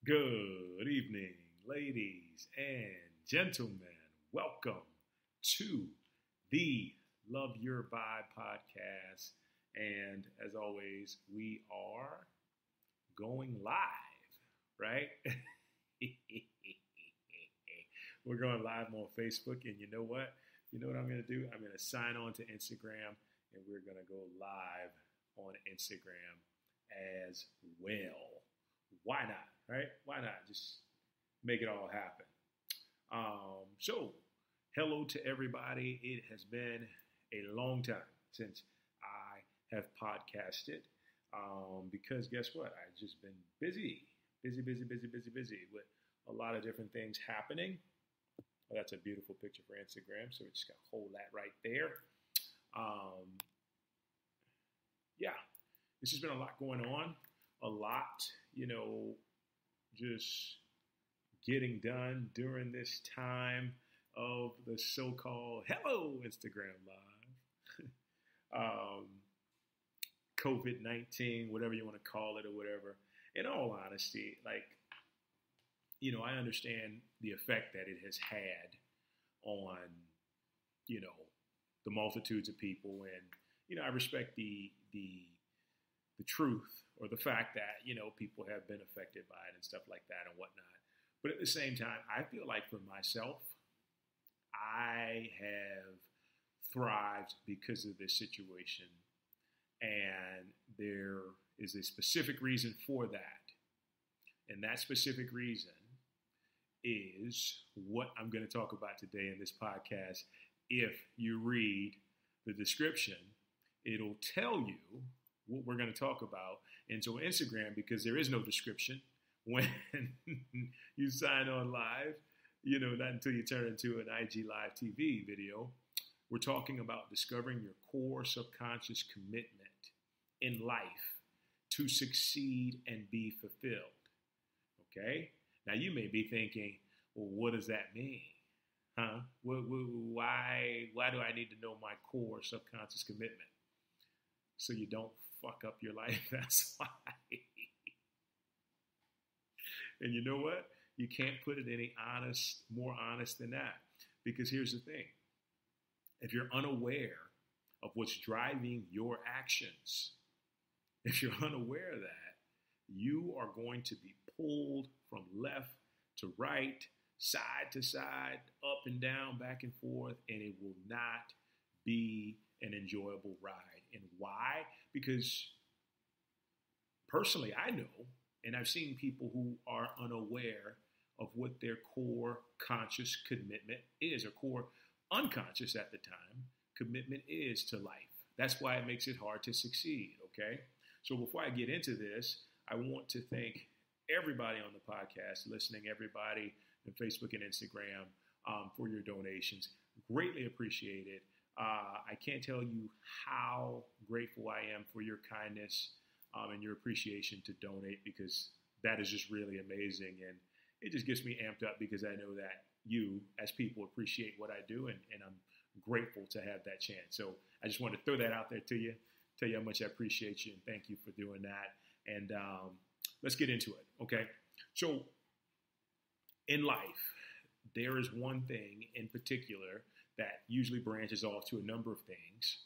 Good evening, ladies and gentlemen. Welcome to the Love Your Vibe podcast. And as always, we are going live, right? We're going live on Facebook. And you know what? You know what I'm going to do? I'm going to sign on to Instagram and we're going to go live on Instagram as well. Why not, right? Why not? Just make it all happen. So, hello to everybody. It has been a long time since I have podcasted because guess what? I've just been busy with a lot of different things happening. Well, that's a beautiful picture for Instagram, so we're just going to hold that right there. Yeah, this has been a lot going on. A lot, just getting done during this time of the so-called hello Instagram live, COVID-19, whatever you want to call it or whatever. In all honesty, I understand the effect that it has had on, the multitudes of people. And, I respect the truth or the fact that, people have been affected by it and stuff like that and whatnot. But at the same time, I feel like for myself, I have thrived because of this situation. And there is a specific reason for that. And that specific reason is what I'm going to talk about today in this podcast. If you read the description, it'll tell you what we're going to talk about. And so Instagram, because there is no description when you sign on live, not until you turn into an IG Live TV video, we're talking about discovering your core subconscious commitment in life to succeed and be fulfilled. Okay? Now you may be thinking, well, what does that mean? Huh? Why do I need to know my core subconscious commitment? So you don't fuck up your life. That's why. And you know what? You can't put it any more honest than that. Because here's the thing. If you're unaware of what's driving your actions, if you're unaware of that, you are going to be pulled from left to right, side to side, up and down, back and forth, and it will not be an enjoyable ride. And why? Because personally, I know, and I've seen people who are unaware of what their core conscious commitment is, or core unconscious at the time commitment is to life. That's why it makes it hard to succeed, okay? So before I get into this, I want to thank everybody on the podcast, listening, everybody on Facebook and Instagram for your donations. Greatly appreciate it. I can't tell you how grateful I am for your kindness and your appreciation to donate, because that is just really amazing. And it just gets me amped up because I know that you, as people, appreciate what I do, and I'm grateful to have that chance. So I just want to throw that out there to you, tell you how much I appreciate you, and thank you for doing that. And let's get into it, okay? So in life, there is one thing in particular that usually branches off to a number of things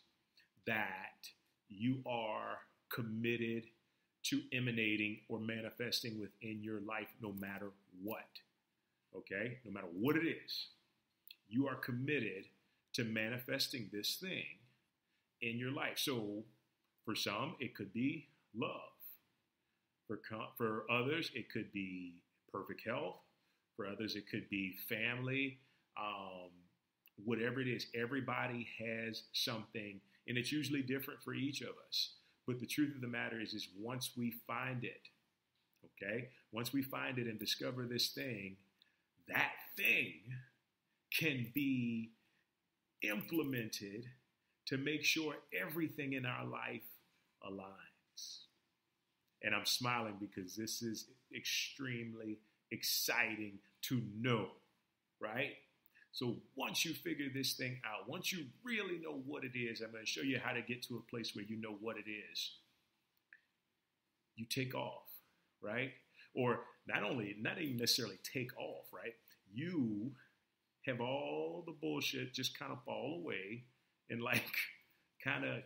that you are committed to emanating or manifesting within your life no matter what, okay? No matter what it is, you are committed to manifesting this thing in your life. So for some, it could be love. For others, it could be perfect health. For others, it could be family. Whatever it is, everybody has something, and it's usually different for each of us. But the truth of the matter is once we find it, okay, once we find it and discover this thing, that thing can be implemented to make sure everything in our life aligns. And I'm smiling because this is extremely exciting to know, right? So once you figure this thing out, once you really know what it is, I'm going to show you how to get to a place where you know what it is. You take off, right? or not even necessarily take off, right? You have all the bullshit just kind of fall away, and like kind of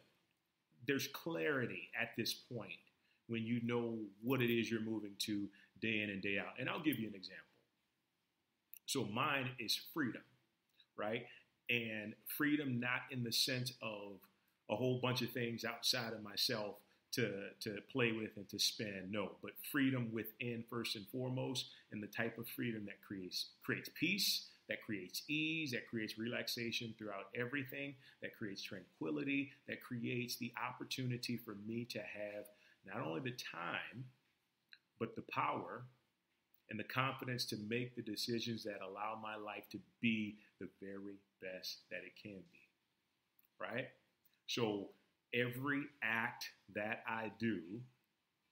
there's clarity at this point when you know what it is you're moving to day in and day out. And I'll give you an example. So mine is freedom, right? And freedom not in the sense of a whole bunch of things outside of myself to play with and to spend. No, but freedom within first and foremost, and the type of freedom that creates peace, that creates ease, that creates relaxation throughout everything, that creates tranquility, that creates the opportunity for me to have not only the time, but the power and the confidence to make the decisions that allow my life to be the very best that it can be, right? So every act that I do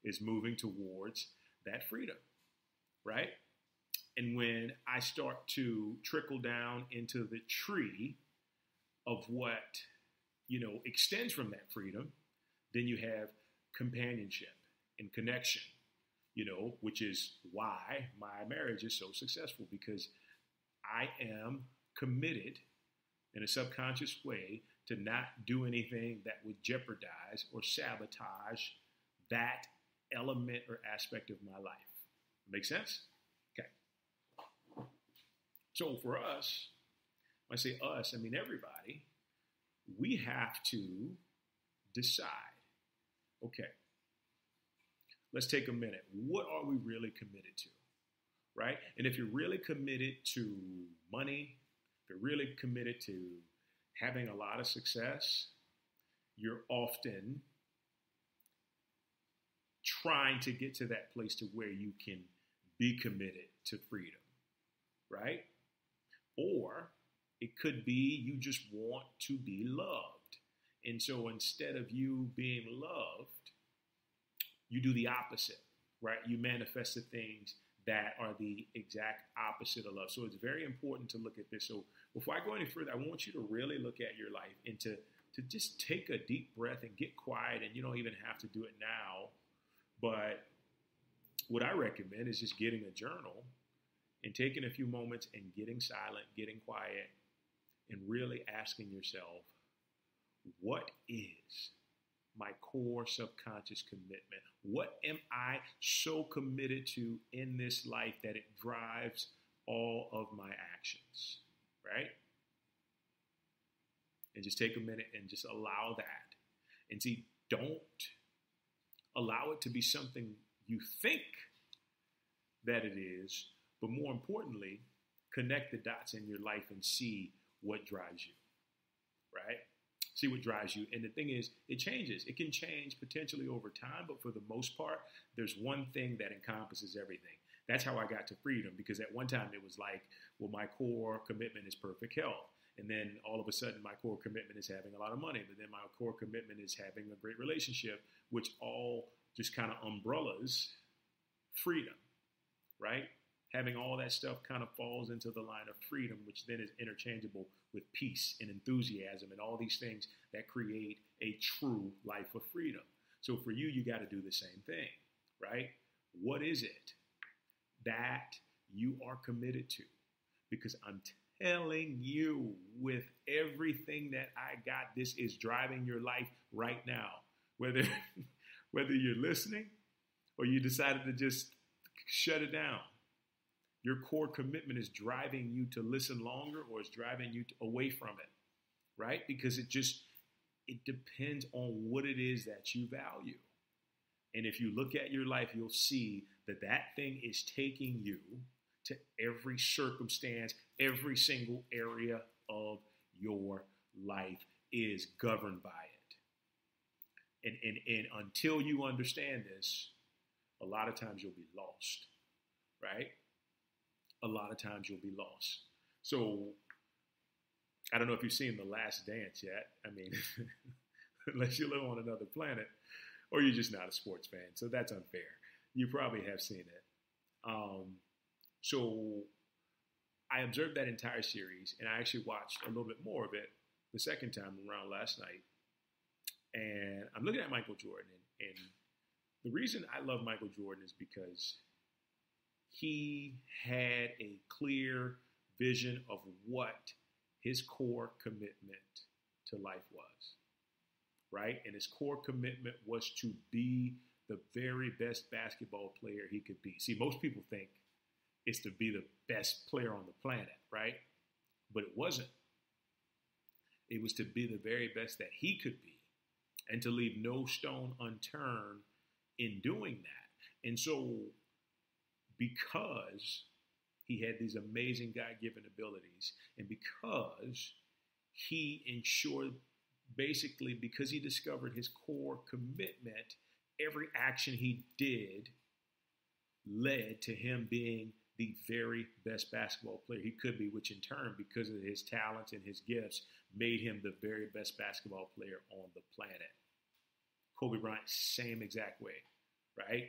is moving towards that freedom, right? And when I start to trickle down into the tree of what, extends from that freedom, then you have companionship and connection, which is why my marriage is so successful, because I am committed in a subconscious way to not do anything that would jeopardize or sabotage that element or aspect of my life. Make sense? Okay. So for us, when I say us, I mean everybody, we have to decide, okay, let's take a minute. What are we really committed to, right? And if you're really committed to money, if you're really committed to having a lot of success, you're often trying to get to that place to where you can be committed to freedom, right? Or it could be you just want to be loved. And so instead of you being loved, you do the opposite, right? You manifest the things that are the exact opposite of love. So it's very important to look at this. So before I go any further, I want you to really look at your life and to just take a deep breath and get quiet. And you don't even have to do it now. But what I recommend is just getting a journal and taking a few moments and getting silent, getting quiet, and really asking yourself, what is my core subconscious commitment? What am I so committed to in this life that it drives all of my actions, right? And just take a minute and just allow that. And see, don't allow it to be something you think that it is, but more importantly, connect the dots in your life and see what drives you, right? See what drives you. And the thing is, it changes. It can change potentially over time, but for the most part, there's one thing that encompasses everything. That's how I got to freedom, because at one time it was like, well, my core commitment is perfect health. And then all of a sudden, my core commitment is having a lot of money. But then my core commitment is having a great relationship, which all just kind of umbrellas freedom, right? Having all that stuff kind of falls into the line of freedom, which then is interchangeable with peace and enthusiasm and all these things that create a true life of freedom. So for you, you got to do the same thing, right? What is it that you are committed to? Because I'm telling you, with everything that I got, this is driving your life right now. Whether you're listening or you decided to just shut it down, your core commitment is driving you to listen longer, or it's driving you away from it, right? Because it depends on what it is that you value. And if you look at your life, you'll see that that thing is taking you to every circumstance, every single area of your life is governed by it. And until you understand this, a lot of times you'll be lost, right? A lot of times you'll be lost. So I don't know if you've seen The Last Dance yet. I mean, unless you live on another planet, or you're just not a sports fan. So that's unfair. You probably have seen it. So I observed that entire series, and I actually watched a little bit more of it the second time around last night. And I'm looking at Michael Jordan, and the reason I love Michael Jordan is because he had a clear vision of what his core commitment to life was, right? And his core commitment was to be the very best basketball player he could be. See, most people think it's to be the best player on the planet, right? But it wasn't. It was to be the very best that he could be and to leave no stone unturned in doing that. And so, because he had these amazing God-given abilities, and because he ensured, basically, because he discovered his core commitment, every action he did led to him being the very best basketball player he could be, which in turn, because of his talents and his gifts, made him the very best basketball player on the planet. Kobe Bryant, same exact way, right?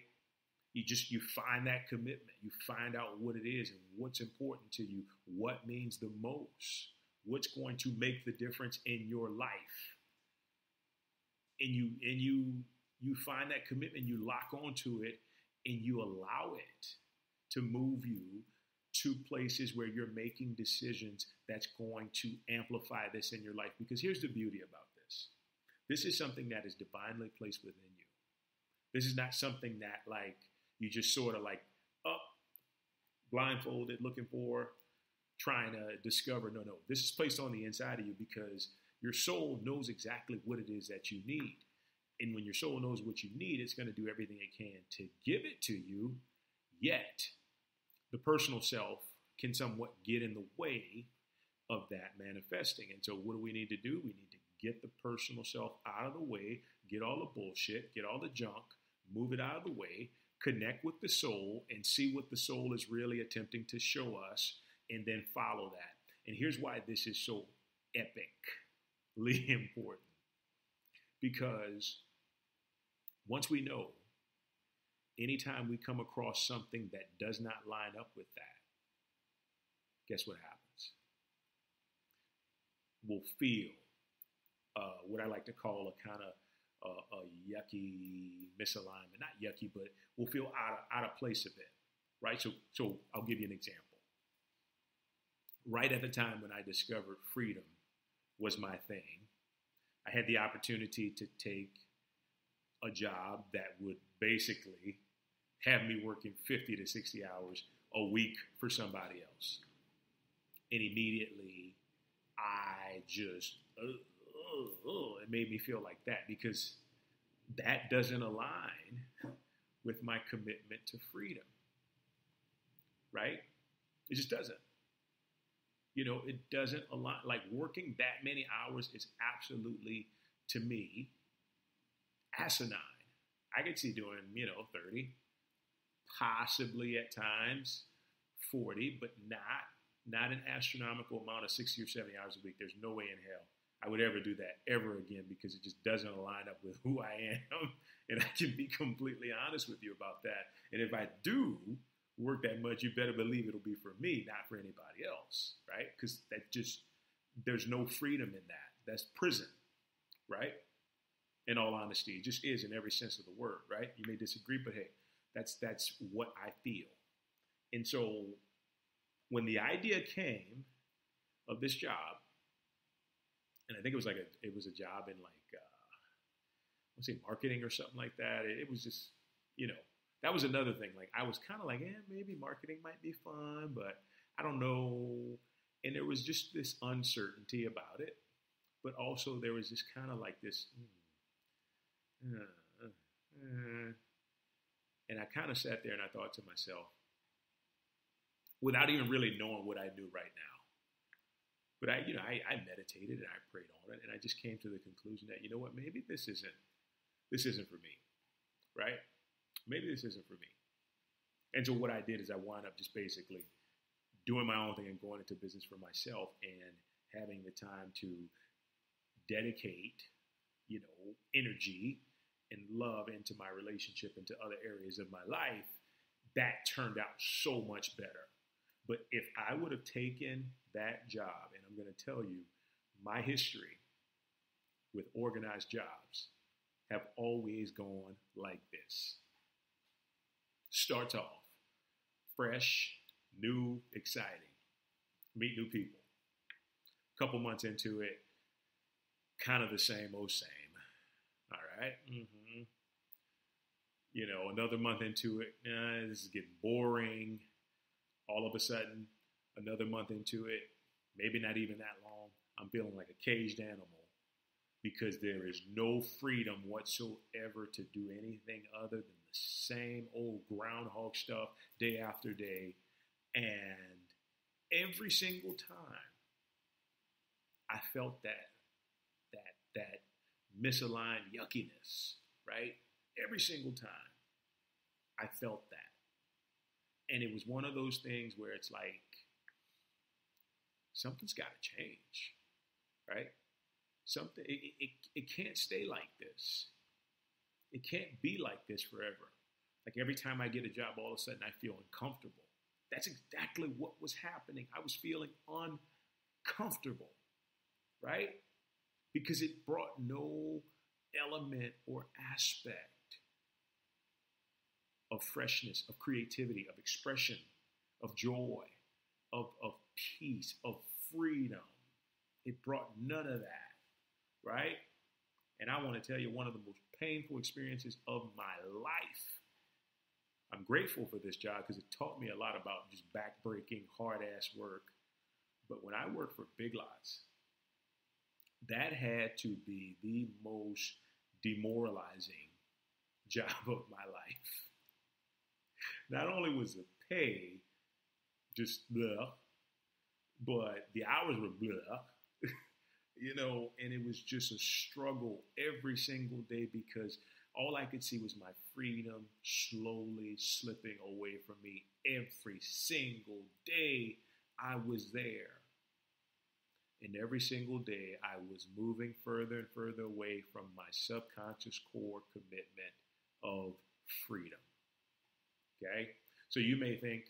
You find that commitment. You find out what it is and what's important to you, what means the most, what's going to make the difference in your life. And you find that commitment, you lock onto it, and you allow it to move you to places where you're making decisions that's going to amplify this in your life. Because here's the beauty about this. This is something that is divinely placed within you. This is not something that like you just sort of like up, blindfolded, looking for, trying to discover. No. This is placed on the inside of you because your soul knows exactly what it is that you need. And when your soul knows what you need, it's going to do everything it can to give it to you. Yet, the personal self can somewhat get in the way of that manifesting. And so what do we need to do? We need to get the personal self out of the way, get all the bullshit, get all the junk, move it out of the way, connect with the soul, and see what the soul is really attempting to show us, and then follow that. And here's why this is so epically important. Because once we know, anytime we come across something that does not line up with that, guess what happens? We'll feel what I like to call a kind of a yucky misalignment. Not yucky, but we'll feel out of place a bit, right? So I'll give you an example. Right at the time when I discovered freedom was my thing, I had the opportunity to take a job that would basically have me working 50 to 60 hours a week for somebody else. And immediately I just, it made me feel like that because that doesn't align with my commitment to freedom, right? It just doesn't. It doesn't align. Like working that many hours is absolutely, to me, asinine. I could see doing, 30, possibly at times 40, but not an astronomical amount of 60 or 70 hours a week. There's no way in hell I would ever do that ever again because it just doesn't line up with who I am. And I can be completely honest with you about that. And if I do work that much, you better believe it'll be for me, not for anybody else, right? Because there's no freedom in that. That's prison, right? In all honesty, it just is in every sense of the word, right? You may disagree, but hey, that's what I feel. And so when the idea came of this job, and I think it was a job in let's say marketing or something like that. It was just, that was another thing. Like I was kind of like, maybe marketing might be fun, but I don't know. And there was just this uncertainty about it, but also there was just kind of like this, and I kind of sat there and I thought to myself, without even really knowing what I knew right now, but I meditated and I prayed on it, and I just came to the conclusion that, maybe this isn't for me, right? Maybe this isn't for me. And so what I did is I wound up just basically doing my own thing and going into business for myself and having the time to dedicate, energy and love into my relationship, into other areas of my life. That turned out so much better. But if I would have taken that job, and I'm going to tell you, my history with organized jobs have always gone like this. Starts off fresh, new, exciting. Meet new people. A couple months into it, kind of the same old same. All right. Mm-hmm. Another month into it, this is getting boring. All of a sudden, another month into it, maybe not even that long, I'm feeling like a caged animal because there is no freedom whatsoever to do anything other than the same old groundhog stuff day after day. And every single time I felt that misaligned yuckiness, right? Every single time I felt that. And it was one of those things where it's like, something's got to change, right? It can't stay like this. It can't be like this forever. Like every time I get a job, all of a sudden I feel uncomfortable. That's exactly what was happening. I was feeling uncomfortable, right? Because it brought no element or aspect of freshness, of creativity, of expression, of joy, of peace, of freedom. It brought none of that, right? And I want to tell you one of the most painful experiences of my life. I'm grateful for this job because it taught me a lot about just backbreaking, hard-ass work. But when I worked for Big Lots, that had to be the most demoralizing job of my life. Not only was the pay just blah, but the hours were blah, and it was just a struggle every single day because all I could see was my freedom slowly slipping away from me every single day I was there. And every single day I was moving further and further away from my subconscious core commitment of freedom. Okay? So you may think,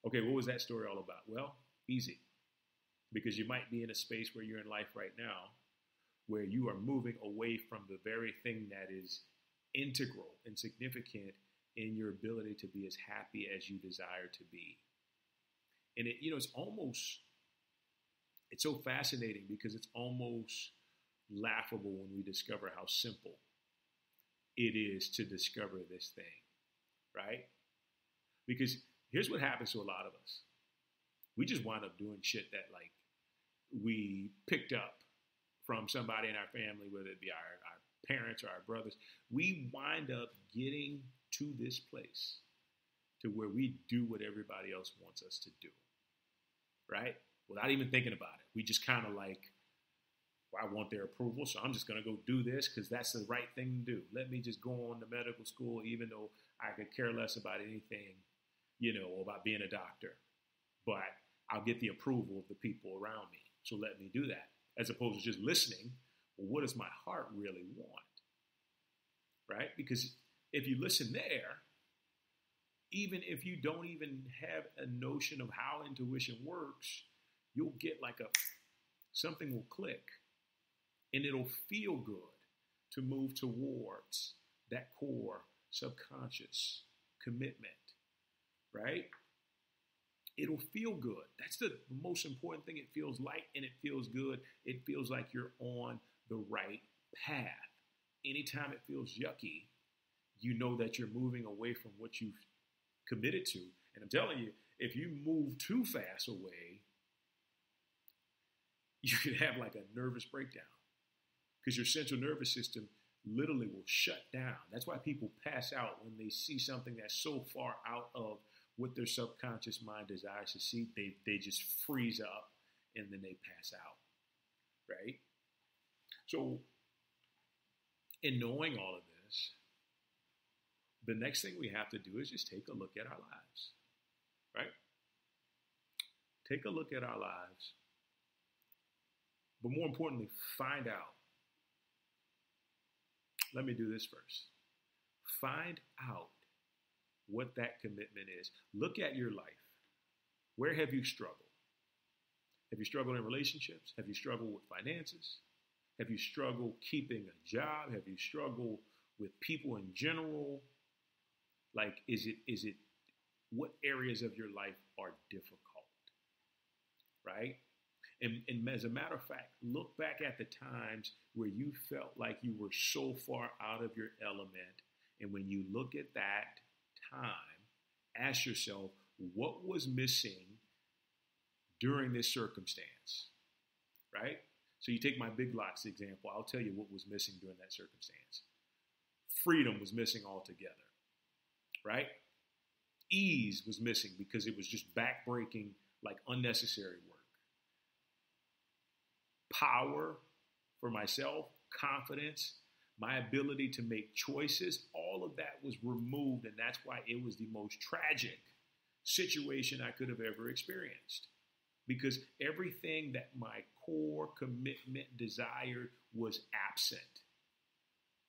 okay, what was that story all about? Well, easy. Because you might be in a space where you're in life right now where you are moving away from the very thing that is integral and significant in your ability to be as happy as you desire to be. And it's so fascinating because it's almost laughable when we discover how simple it is to discover this thing, right? Because here's what happens to a lot of us. We just wind up doing shit that we picked up from somebody in our family, whether it be our parents or our brothers. We wind up getting to this place to where we do what everybody else wants us to do, right? Without even thinking about it. We just kind of I want their approval, so I'm just going to go do this because that's the right thing to do. Let me just go on to medical school, even though I could care less about anything, about being a doctor. But I'll get the approval of the people around me. So let me do that. As opposed to just listening, well, what does my heart really want? Right? Because if you listen there, even if you don't even have a notion of how intuition works, you'll get something will click. And it'll feel good to move towards that core subconscious commitment, right? It'll feel good. That's the most important thing. It feels light and it feels good. It feels like you're on the right path. Anytime it feels yucky, you know that you're moving away from what you've committed to. And I'm telling you, if you move too fast away, you could have a nervous breakdown because your central nervous system literally will shut down. That's why people pass out when they see something that's so far out of what their subconscious mind desires to see. They just freeze up and then they pass out, right? So in knowing all of this, the next thing we have to do is just take a look at our lives, right? Take a look at our lives. But more importantly, find out. Let me do this first. Find out what that commitment is. Look at your life. Where have you struggled? Have you struggled in relationships? Have you struggled with finances? Have you struggled keeping a job? Have you struggled with people in general? Is it what areas of your life are difficult, right? And as a matter of fact, look back at the times where you felt like you were so far out of your element. And when you look at that time, ask yourself, what was missing during this circumstance, right? So you take my Big Lots example. I'll tell you what was missing during that circumstance. Freedom was missing altogether, right? Ease was missing because it was just backbreaking, like unnecessary work. Power for myself, confidence, my ability to make choices, all of that was removed, and that's why it was the most tragic situation I could have ever experienced. Because everything that my core commitment desired was absent,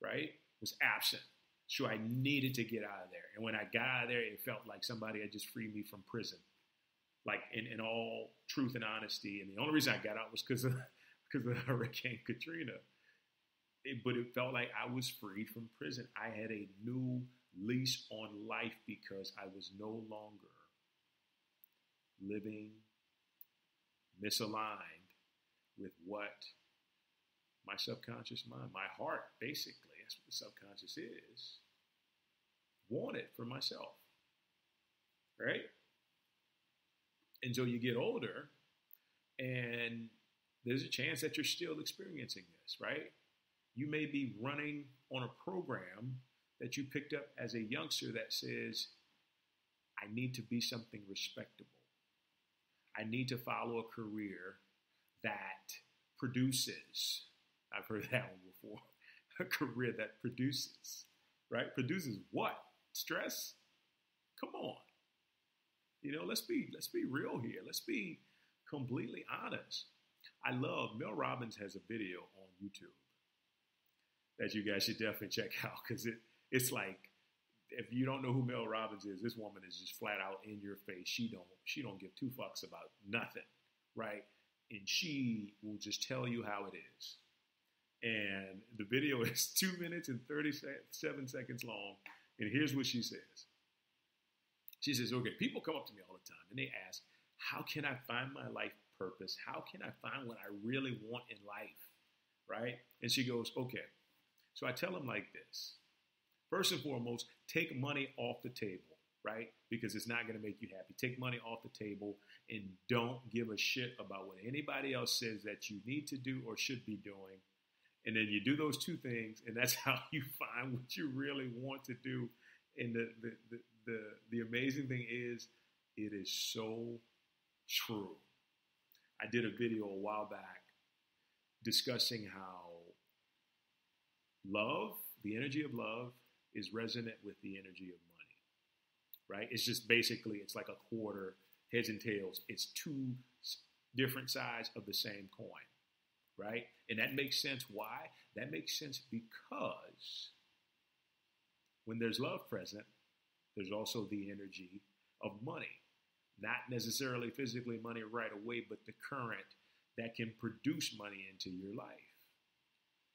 right? Was absent. So I needed to get out of there. And when I got out of there, it felt like somebody had just freed me from prison. Like in all truth and honesty. And the only reason I got out was because of Hurricane Katrina. But it felt like I was freed from prison. I had a new lease on life because I was no longer living misaligned with what my subconscious mind, my heart, basically, that's what the subconscious is, wanted for myself, right? And so you get older, and there's a chance that you're still experiencing this, right? You may be running on a program that you picked up as a youngster that says, I need to be something respectable. I need to follow a career that produces. I've heard that one before. A career that produces, right? Produces what? Stress? Come on. You know, let's be real here. Let's be completely honest. I love, Mel Robbins has a video on YouTube that you guys should definitely check out, because it's like, if you don't know who Mel Robbins is, this woman is just flat out in your face. She don't give two fucks about nothing, right? And she will just tell you how it is. And the video is 2 minutes and 37 seconds long. And here's what she says. She says, okay, people come up to me all the time and they ask, how can I find my life purpose? How can I find what I really want in life, right? And she goes, okay. So I tell them like this. First and foremost, take money off the table, right? Because it's not going to make you happy. Take money off the table and don't give a shit about what anybody else says that you need to do or should be doing. And then you do those two things, and that's how you find what you really want to do. And the amazing thing is, it is so true. I did a video a while back discussing how love, the energy of love, is resonant with the energy of money, right? It's just basically, it's like a quarter, heads and tails. It's two different sides of the same coin, right? And that makes sense. Why? That makes sense because when there's love present, there's also the energy of money. Not necessarily physically money right away, but the current that can produce money into your life.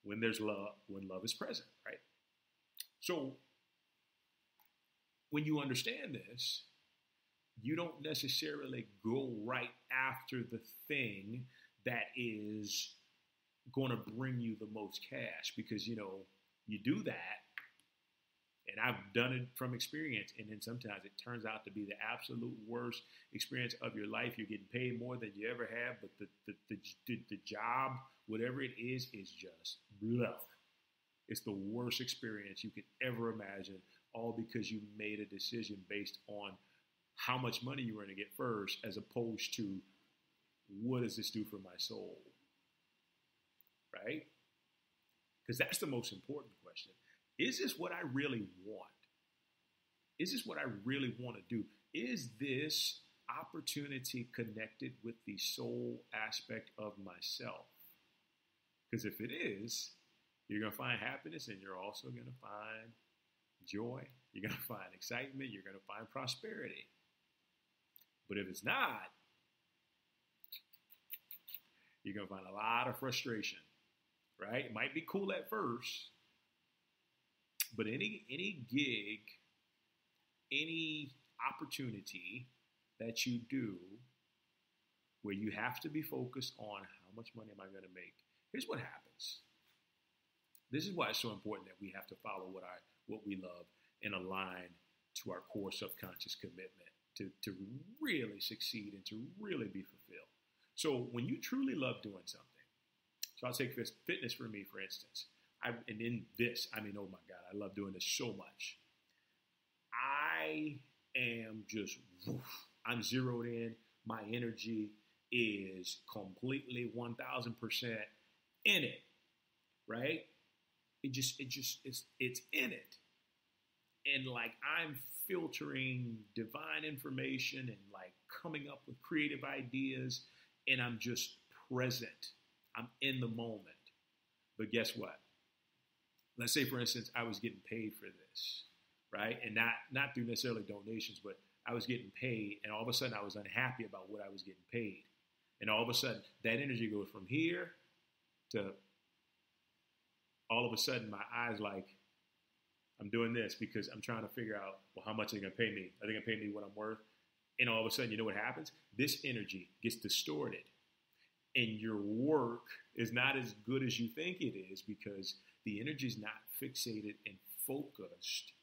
When there's love, when love is present, right? So when you understand this, you don't necessarily go right after the thing that is going to bring you the most cash, because, you know, you do that, and I've done it from experience, and then sometimes it turns out to be the absolute worst experience of your life. You're getting paid more than you ever have, but the job, whatever it is just bluff. It's the worst experience you could ever imagine, all because you made a decision based on how much money you were going to get first, as opposed to what does this do for my soul, right? Because that's the most important question. Is this what I really want? Is this what I really want to do? Is this opportunity connected with the soul aspect of myself? Because if it is, you're going to find happiness, and you're also going to find joy. You're going to find excitement. You're going to find prosperity. But if it's not, you're going to find a lot of frustration, right? It might be cool at first, but any gig, any opportunity that you do where you have to be focused on how much money am I going to make. Here's what happens. This is why it's so important that we have to follow what we love and align to our core subconscious commitment to really succeed and to really be fulfilled. So when you truly love doing something, so I'll take fitness for me, for instance. And in this, I mean, oh my God, I love doing this so much. I am just, I'm zeroed in. My energy is completely 1,000% in it, right? It's in it. And like I'm filtering divine information and like coming up with creative ideas, and I'm just present. I'm in the moment. But guess what? Let's say, for instance, I was getting paid for this, right? And not through necessarily donations, but I was getting paid, and all of a sudden I was unhappy about what I was getting paid. And all of a sudden, that energy goes from here to all of a sudden my eyes like, I'm doing this because I'm trying to figure out, well, how much are they going to pay me? Are they going to pay me what I'm worth? And all of a sudden, you know what happens? This energy gets distorted. And your work is not as good as you think it is because the energy is not fixated and focused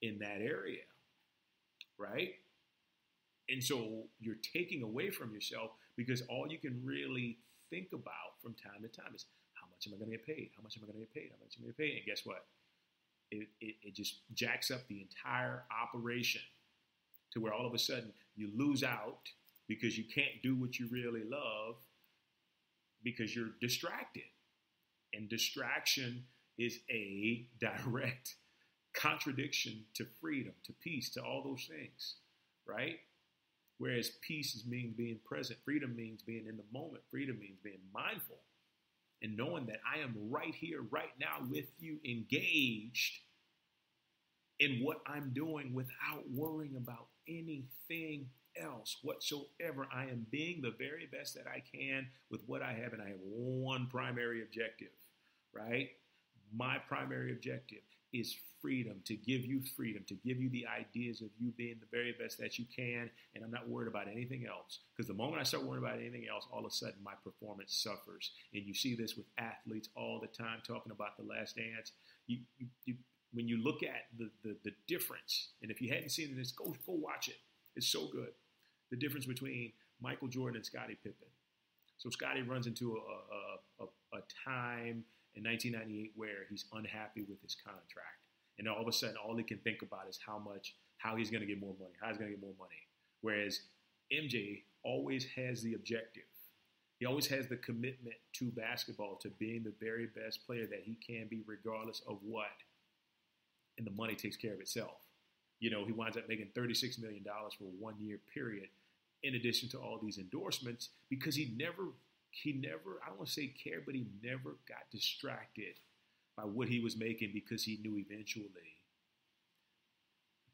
in that area, right? And so you're taking away from yourself because all you can really think about from time to time is, how much am I going to get paid? How much am I going to get paid? How much am I going to get paid? And guess what? It just jacks up the entire operation to where all of a sudden you lose out because you can't do what you really love because you're distracted. And distraction is a direct contradiction to freedom, to peace, to all those things, right? Whereas peace means being present. Freedom means being in the moment. Freedom means being mindful and knowing that I am right here, right now with you, engaged in what I'm doing without worrying about anything else whatsoever. I am being the very best that I can with what I have, and I have one primary objective, right? My primary objective is freedom, to give you the ideas of you being the very best that you can, and I'm not worried about anything else. Because the moment I start worrying about anything else, all of a sudden my performance suffers. And you see this with athletes all the time, talking about The Last Dance. When you look at the difference, and if you hadn't seen this, go watch it. It's so good. The difference between Michael Jordan and Scottie Pippen. So Scottie runs into a time in 1998 where he's unhappy with his contract. And all of a sudden, all he can think about is how he's going to get more money, Whereas MJ always has the objective. He always has the commitment to basketball, to being the very best player that he can be regardless of what. And the money takes care of itself. You know, he winds up making $36 million for a 1 year period, in addition to all these endorsements, because he never, I don't want to say cared, but he never got distracted by what he was making, because he knew eventually,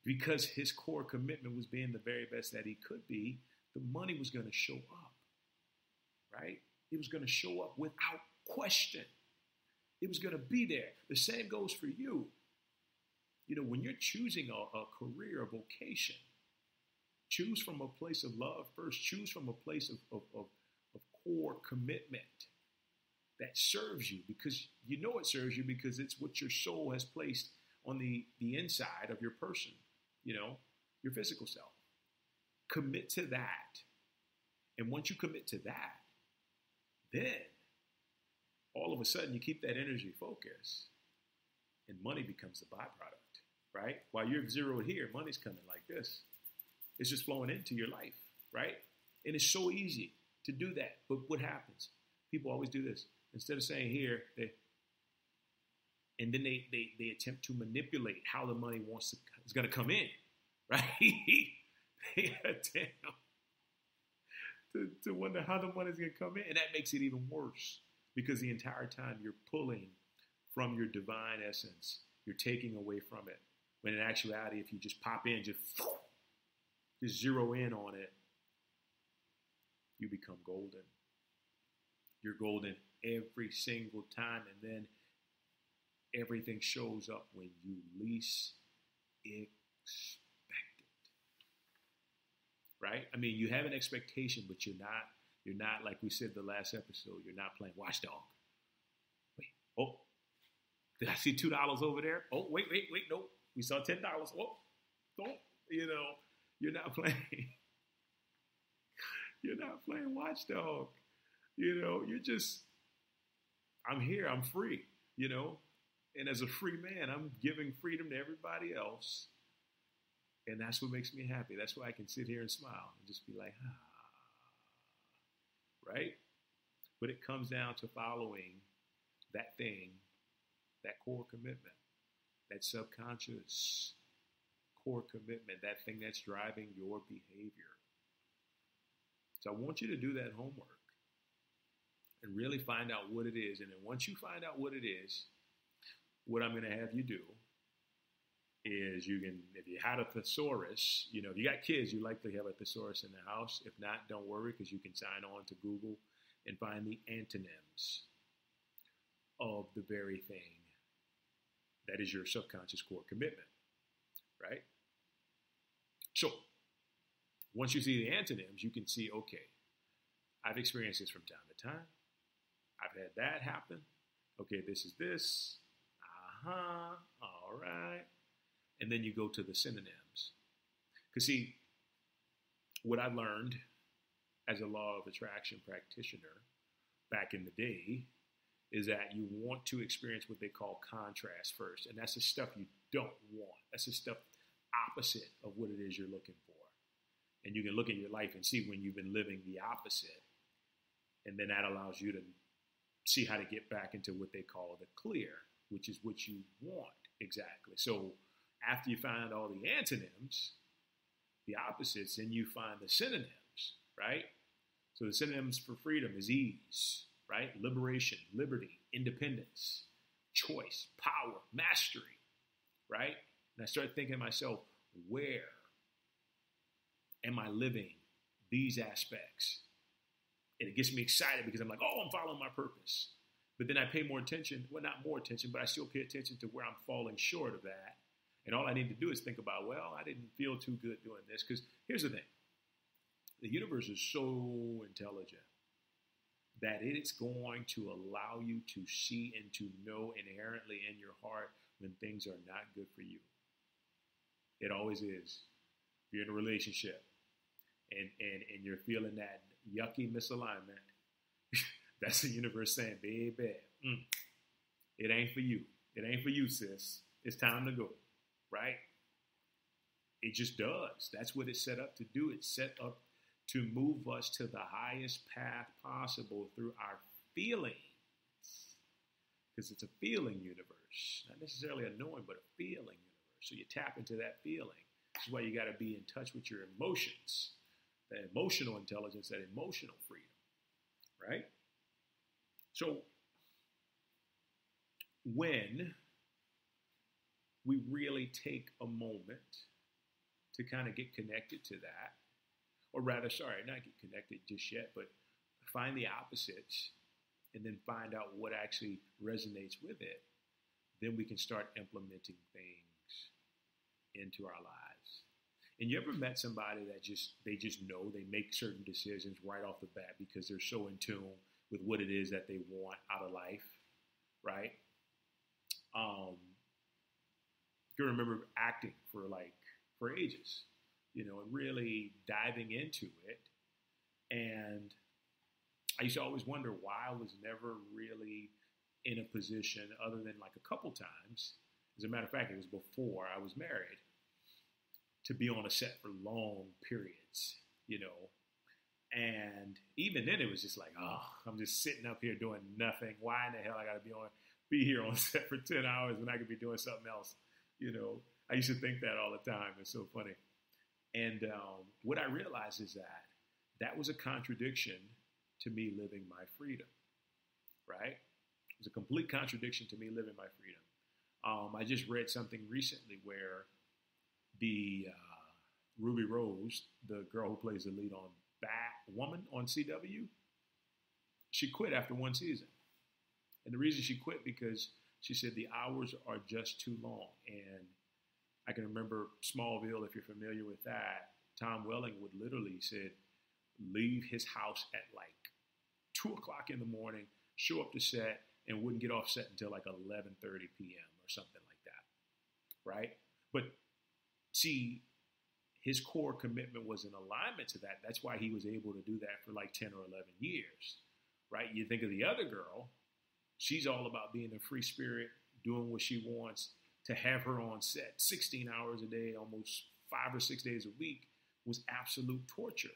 because his core commitment was being the very best that he could be, the money was going to show up, right? It was going to show up without question. It was going to be there. The same goes for you. You know, when you're choosing a career, a vocation, choose from a place of love first. Choose from a place of core commitment that serves you, because you know it serves you because it's what your soul has placed on the inside of your person, you know, your physical self. Commit to that. And once you commit to that, then all of a sudden you keep that energy focus and money becomes the byproduct, right? While you're zeroed here, money's coming like this. It's just flowing into your life, right? And it's so easy to do that. But what happens? People always do this. Instead of saying here, and then they attempt to manipulate how the money is going to come in, right? They attempt to wonder how the money is going to come in. And that makes it even worse, because the entire time you're pulling from your divine essence, you're taking away from it. When in actuality, if you just pop in, just zero in on it, you become golden. You're golden every single time, and then everything shows up when you least expect it. right? I mean, you have an expectation, but you're not like we said the last episode. You're not playing watchdog. Wait, oh, did I see $2 over there? Oh, wait, no, we saw $10. Oh, you know, you're not playing. You're not playing watchdog. You know, you're just, I'm here, I'm free, you know. And as a free man, I'm giving freedom to everybody else. And that's what makes me happy. That's why I can sit here and smile and just be like, right? But it comes down to following that thing, that core commitment, that subconscious core commitment, that thing that's driving your behavior. So I want you to do that homework and really find out what it is. And then once you find out what it is, what I'm going to have you do is you can, if you had a thesaurus, you know, if you got kids, you likely have a thesaurus in the house. If not, don't worry, because you can sign on to Google and find the antonyms of the very thing that is your subconscious core commitment, right? So once you see the antonyms, you can see, okay, I've experienced this from time to time. I've had that happen. Okay, this is this. All right. And then you go to the synonyms. Because see, what I learned as a law of attraction practitioner back in the day is that you want to experience what they call contrast first. And that's the stuff you don't want. That's the stuff opposite of what it is you're looking for. And you can look at your life and see when you've been living the opposite. And then that allows you to see how to get back into what they call the clear, which is what you want exactly. So after you find all the antonyms, the opposites, then you find the synonyms, right? So the synonyms for freedom is ease, right? Liberation, liberty, independence, choice, power, mastery, right? And I started thinking to myself, where am I living these aspects? And it gets me excited because I'm like, oh, I'm following my purpose. But then I pay more attention, well, not more attention, but I still pay attention to where I'm falling short of that. And all I need to do is think about, well, I didn't feel too good doing this. Because here's the thing. The universe is so intelligent that it is going to allow you to see and to know inherently in your heart when things are not good for you. It always is. If you're in a relationship and you're feeling that yucky misalignment, that's the universe saying, baby, it ain't for you. It ain't for you, sis. It's time to go, right? It just does. That's what it's set up to do. It's set up to move us to the highest path possible through our feelings. Because it's a feeling universe. Not necessarily a knowing, but a feeling universe. So you tap into that feeling. This is why you got to be in touch with your emotions. That emotional intelligence, that emotional freedom, right? So when we really take a moment to kind of get connected to that, or rather, sorry, not get connected just yet, but find the opposites and then find out what actually resonates with it, then we can start implementing things into our lives. And you ever met somebody that they just know, they make certain decisions right off the bat because they're so in tune with what it is that they want out of life, right? I can remember acting for ages, you know, and really diving into it. And I used to always wonder why I was never really in a position, other than like a couple times. As a matter of fact, it was before I was married, to be on a set for long periods, you know. And even then it was just like, oh, I'm just sitting up here doing nothing. Why in the hell I got to be here on set for 10 hours when I could be doing something else? You know, I used to think that all the time. It's so funny. And what I realized is that was a contradiction to me living my freedom, right? It was a complete contradiction to me living my freedom. I just read something recently where the Ruby Rose, the girl who plays the lead on Batwoman on CW, she quit after one season. And the reason she quit because she said the hours are just too long. And I can remember Smallville, if you're familiar with that, Tom Welling would literally said, leave his house at like 2 o'clock in the morning, show up to set, and wouldn't get off set until like 11:30 p.m. or something like that, right? But see, his core commitment was in alignment to that. That's why he was able to do that for like 10 or 11 years, right? You think of the other girl, she's all about being a free spirit, doing what she wants. To have her on set 16 hours a day, almost 5 or 6 days a week, was absolute torture.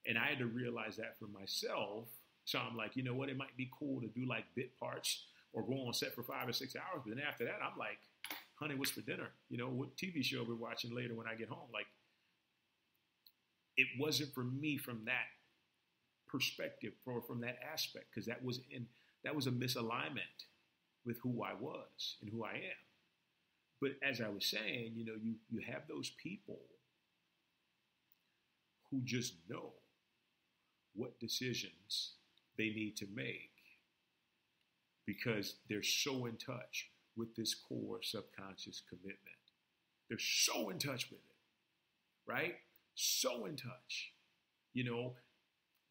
And I had to realize that for myself. So I'm like, you know what? It might be cool to do like bit parts or go on set for 5 or 6 hours. But then after that, I'm like, honey, what's for dinner? You know, what TV show we're watching later when I get home? Like, it wasn't for me from that perspective or from that aspect, because that was a misalignment with who I was and who I am. But as I was saying, you know, you have those people who just know what decisions they need to make because they're so in touch with this core subconscious commitment. They're so in touch with it, right? So in touch. You know,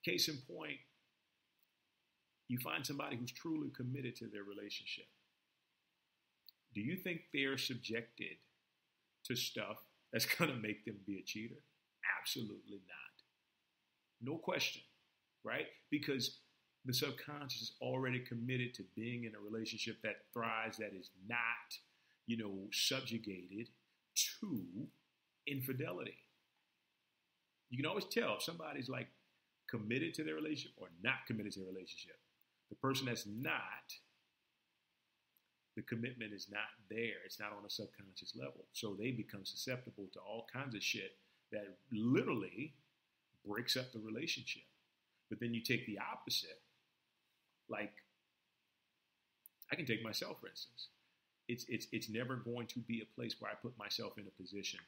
case in point, you find somebody who's truly committed to their relationship. Do you think they're subjected to stuff that's going to make them be a cheater? Absolutely not. No question, right? Because the subconscious is already committed to being in a relationship that thrives, that is not, you know, subjugated to infidelity. You can always tell if somebody's like committed to their relationship or not committed to their relationship. The person that's not, the commitment is not there. It's not on a subconscious level. So they become susceptible to all kinds of shit that literally breaks up the relationship. But then you take the opposite. Like, I can take myself, for instance. It's never going to be a place where I put myself in a position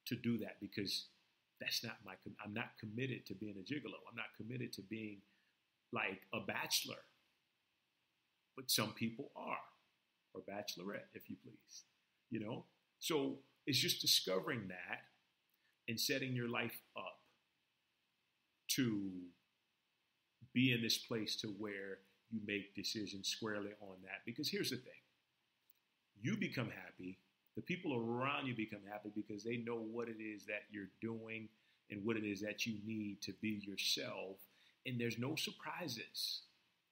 to do that, because that's not I'm not committed to being a gigolo. I'm not committed to being like a bachelor. But some people are, or bachelorette, if you please, you know? So it's just discovering that and setting your life up to be in this place to where you make decisions squarely on that. Because here's the thing. You become happy. The people around you become happy because they know what it is that you're doing and what it is that you need to be yourself. And there's no surprises,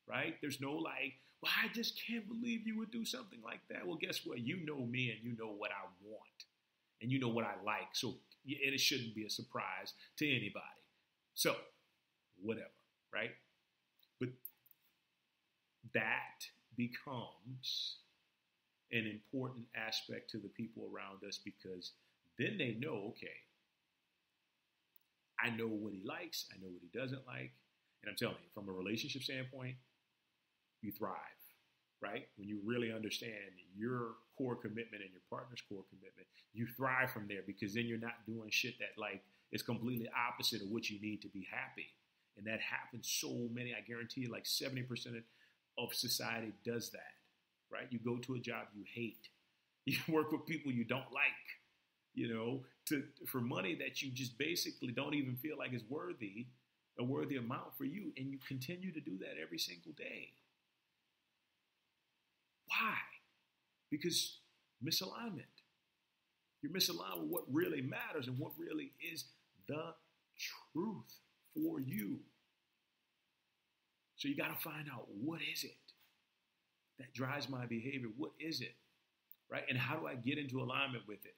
right? There's no like, well, I just can't believe you would do something like that. Well, guess what? You know me and you know what I want and you know what I like. So it shouldn't be a surprise to anybody. So whatever, right? But that becomes an important aspect to the people around us, because then they know, okay, I know what he likes, I know what he doesn't like. And I'm telling you, from a relationship standpoint, you thrive, right? When you really understand your core commitment and your partner's core commitment, you thrive from there, because then you're not doing shit that like is completely opposite of what you need to be happy. And that happens so many, I guarantee you, like 70% of society does that, right? You go to a job you hate. You work with people you don't like, you know, for money that you just basically don't even feel like is a worthy amount for you. And you continue to do that every single day. Why? Because misalignment. You're misaligned with what really matters and what really is the truth for you. So you got to find out, what is it that drives my behavior? What is it, right? And how do I get into alignment with it?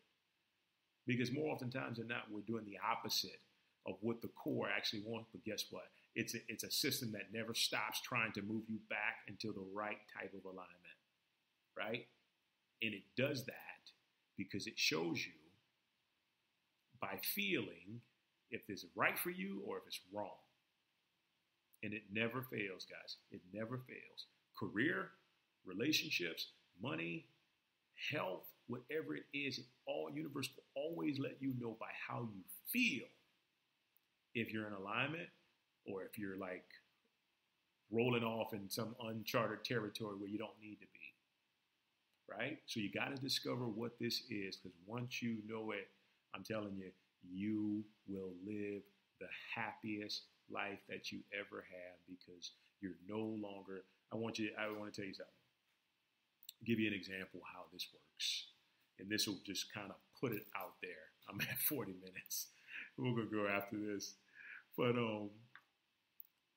Because more oftentimes than not, we're doing the opposite of what the core actually wants. But guess what? It's a system that never stops trying to move you back into the right type of alignment, right? And it does that because it shows you by feeling if it's right for you or if it's wrong. And it never fails, guys. It never fails. Career, relationships, money, health, whatever it is, all universe will always let you know by how you feel if you're in alignment or if you're like rolling off in some uncharted territory where you don't need to be, right? So you got to discover what this is, because once you know it, I'm telling you, you will live the happiest life that you ever have because you're no longer. I want to tell you something. I'll give you an example how this works, and this will just kind of put it out there. I'm at 40 minutes. We're gonna go after this, but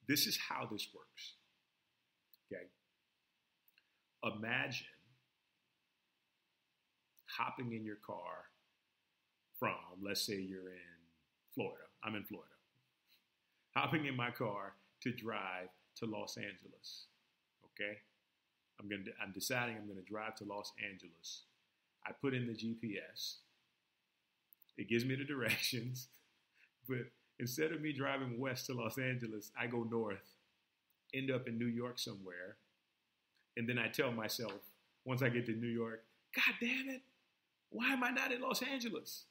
this is how this works. Okay, imagine hopping in your car from, let's say you're in Florida. I'm in Florida. Hopping in my car to drive to Los Angeles. Okay? I'm deciding I'm gonna drive to Los Angeles. I put in the GPS. It gives me the directions, but instead of me driving west to Los Angeles, I go north, end up in New York somewhere, and then I tell myself, once I get to New York, God damn it, why am I not in Los Angeles?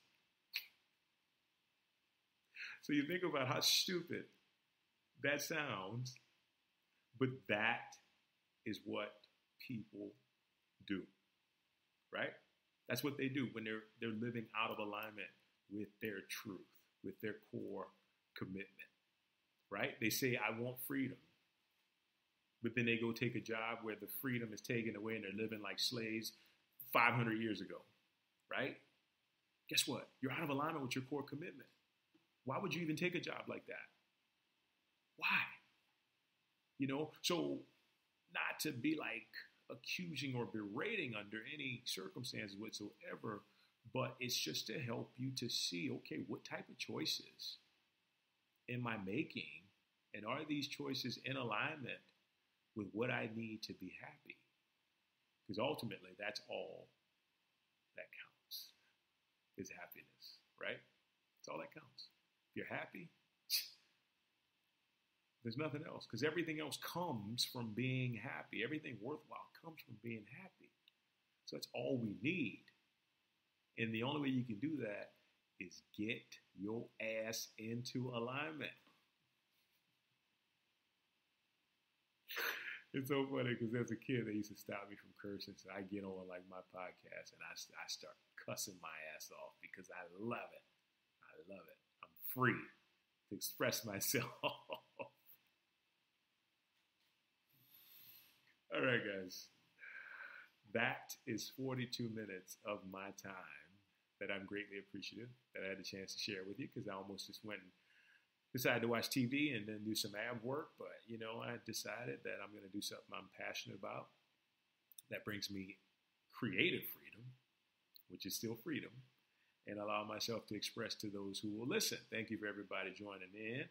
So you think about how stupid that sounds, but that is what people do, right? That's what they do when they're living out of alignment with their truth, with their core commitment, right? They say, I want freedom, but then they go take a job where the freedom is taken away and they're living like slaves 500 years ago, right? Guess what? You're out of alignment with your core commitment. Why would you even take a job like that? Why? So not to be like accusing or berating under any circumstances whatsoever, but it's just to help you to see, okay, what type of choices am I making? And are these choices in alignment with what I need to be happy? Because ultimately, that's all that counts is happiness, right? That's all that counts. If you're happy, there's nothing else, because everything else comes from being happy. Everything worthwhile comes from being happy. So that's all we need. And the only way you can do that is get your ass into alignment. It's so funny because as a kid, they used to stop me from cursing. So I get on like my podcast and I start cussing my ass off because I love it. I love it. I'm free to express myself. All right, guys. That is 42 minutes of my time that I'm greatly appreciative that I had a chance to share with you, because I almost just went and decided to watch TV and then do some ab work. But, I decided that I'm going to do something I'm passionate about that brings me creative freedom, which is still freedom, and allow myself to express to those who will listen. Thank you for everybody joining in.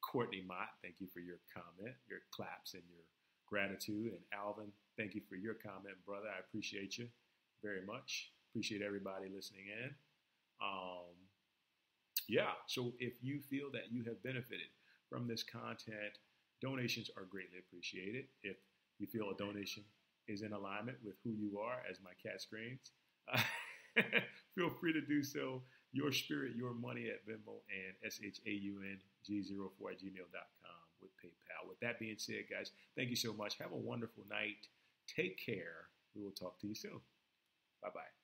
Courtney Mott, thank you for your comment, your claps, and your gratitude. And Alvin, thank you for your comment, brother. I appreciate you very much. Appreciate everybody listening in. So if you feel that you have benefited from this content, donations are greatly appreciated. If you feel a donation is in alignment with who you are, as my cat screams, feel free to do so. Your spirit, your money at Venmo and SHAUNG04@gmail.com with PayPal. With that being said, guys, thank you so much. Have a wonderful night. Take care. We will talk to you soon. Bye-bye.